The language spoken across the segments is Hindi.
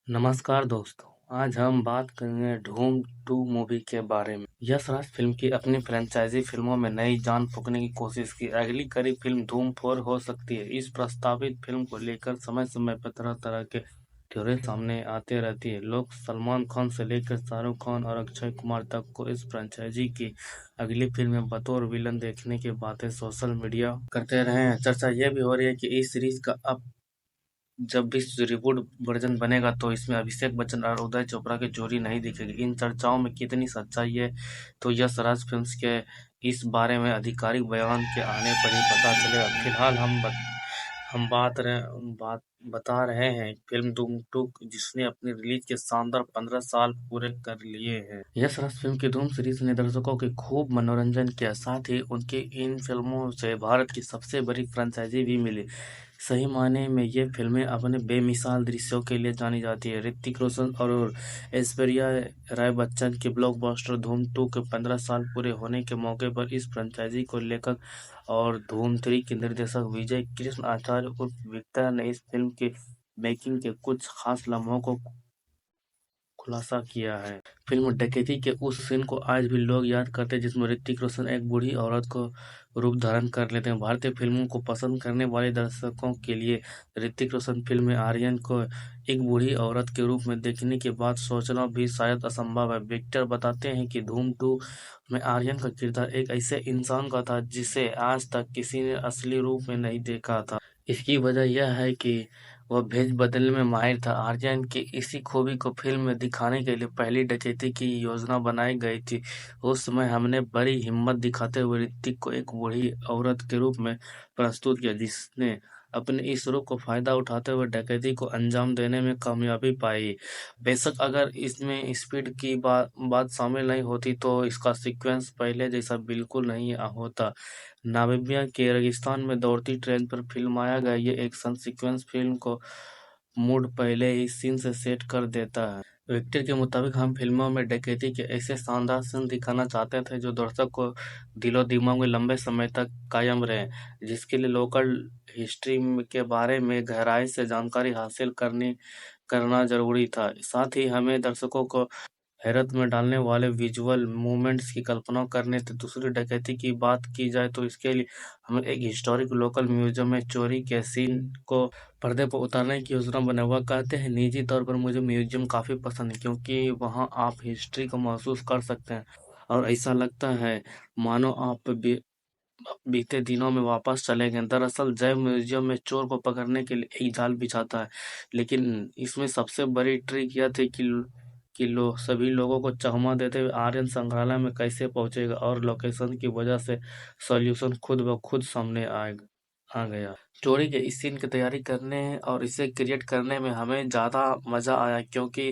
नमस्कार दोस्तों, आज हम बात करेंगे धूम 2 मूवी के बारे में। यश राज फिल्म की अपनी फ्रेंचाइजी फिल्मों में नई जान फूंकने की कोशिश की। अगली कड़ी फिल्म धूम 4 हो सकती है। इस प्रस्तावित फिल्म को लेकर समय-समय पर तरह-तरह के थ्योरी सामने आते रहती है। लोग सलमान खान से लेकर शाहरुख खान और अक्षय कुमार तक को इस फ्रेंचाइजी की अगली फिल्म में बतौर विलन देखने की बातें सोशल मीडिया करते रहे हैं। चर्चा यह भी हो रही है कि इस सीरीज का अब जब भी रिबूट वर्जन बनेगा तो इसमें अभिषेक बच्चन और उदय चोपड़ा की जोड़ी नहीं दिखेगी। इन चर्चाओं में कितनी सच्चाई है, तो यश राज फिल्म्स के इस बारे में आधिकारिक बयान के आने पर ही पता चलेगा। फिलहाल हम बात बता रहे हैं फिल्म धूम 2 जिसने अपनी रिलीज के शानदार 15 साल पूरे कर लिए हैं। यश राज फिल्म की धूम सीरीज ने दर्शकों के खूब मनोरंजन किया, साथ ही उनकी इन फिल्मों से भारत की सबसे बड़ी फ्रेंचाइजी भी मिली। सही मायने में ये फिल्में अपने बेमिसाल दृश्यों के लिए जानी जाती है। ऋतिक रोशन और ऐश्वर्या राय बच्चन की ब्लॉकबस्टर धूम 2 के 15 साल पूरे होने के मौके पर इस फ्रेंचाइजी को लेकर और धूम 3 के निर्देशक विजय कृष्ण आचार्य उर्फ विक्टर ने इस फिल्म के मेकिंग के कुछ खास लम्हों को खुलासा किया है। फिल्म डकैती के उस सीन को आज भी लोग याद करते हैं जिसमें ऋतिक रोशन एक बूढ़ी औरत को रूप धारण कर लेते हैं। भारतीय फिल्मों को पसंद करने वाले दर्शकों के लिए ऋतिक रोशन फिल्म में आर्यन को एक बूढ़ी औरत के रूप में देखने के बाद सोचना भी शायद असंभव है। विक्टर बताते हैं कि धूम 2 में आर्यन का किरदार एक ऐसे इंसान का था जिसे आज तक किसी ने असली रूप में नहीं देखा था। इसकी वजह यह है कि वह भेष बदलने में माहिर था। आर्यन की इसी खूबी को फिल्म में दिखाने के लिए पहली डकैती की योजना बनाई गई थी। उस समय हमने बड़ी हिम्मत दिखाते हुए ऋतिक को एक बूढ़ी औरत के रूप में प्रस्तुत किया, जिसने अपने इस रूप को फायदा उठाते हुए डकैती को अंजाम देने में कामयाबी पाई। बेशक अगर इसमें स्पीड की बात शामिल नहीं होती तो इसका सीक्वेंस पहले जैसा बिल्कुल नहीं होता। नामीबिया के रेगिस्तान में दौड़ती ट्रेन पर फिल्माया गया ये एक्शन सीक्वेंस फिल्म को मूड पहले ही सीन से सेट कर देता है। विक्टर के मुताबिक हम फिल्मों में डकैती के ऐसे शानदार सीन दिखाना चाहते थे जो दर्शक को दिलो दिमाग में लंबे समय तक कायम रहे, जिसके लिए लोकल हिस्ट्री के बारे में गहराई से जानकारी हासिल करना जरूरी था। साथ ही हमें दर्शकों को हैरत में डालने वाले विजुअल मूवमेंट्स की कल्पना करने थे। दूसरी डकैती की बात की जाए तो इसके लिए हमें एक हिस्टोरिक लोकल म्यूजियम में चोरी के सीन को पर्दे पर उतारने की योजना बनाई। वह कहते हैं, निजी तौर पर मुझे म्यूजियम काफ़ी पसंद है क्योंकि वहाँ आप हिस्ट्री को महसूस कर सकते हैं और ऐसा लगता है मानो आप बीते दिनों में वापस चले गए। दरअसल जय म्यूजियम में चोर को पकड़ने के लिए एक जाल बिछाता है, लेकिन इसमें सबसे बड़ी ट्रिक यह थी कि सभी लोगों को चकमा देते हुए आर्यन संग्रहालय में कैसे पहुंचेगा और लोकेशन की वजह से सॉल्यूशन खुद ब खुद सामने आ गया। चोरी के इस सीन की तैयारी करने और इसे क्रिएट करने में हमें ज़्यादा मज़ा आया क्योंकि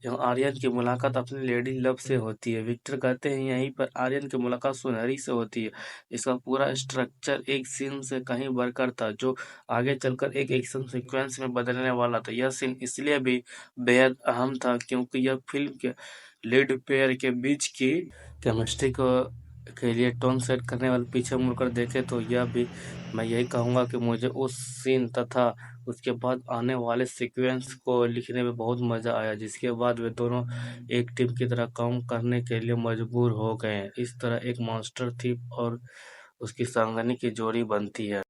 यहाँ आर्यन की मुलाकात अपनी लेडी लव से होती है। विक्टर कहते हैं यहीं पर आर्यन की मुलाकात सुनहरी से होती है। इसका पूरा स्ट्रक्चर एक सीन से कहीं बढ़कर था जो आगे चलकर एक एक्शन सीक्वेंस में बदलने वाला था। यह सीन इसलिए भी बेहद अहम था क्योंकि यह फिल्म के लीड पेयर के बीच की केमिस्ट्री को के लिए टोन सेट करने वाले। पीछे मुड़कर देखे तो यह भी मैं यही कहूँगा कि मुझे उस सीन तथा उसके बाद आने वाले सीक्वेंस को लिखने में बहुत मज़ा आया, जिसके बाद वे दोनों एक टीम की तरह काम करने के लिए मजबूर हो गए। इस तरह एक मॉन्स्टर थीफ और उसकी सांगनी की जोड़ी बनती है।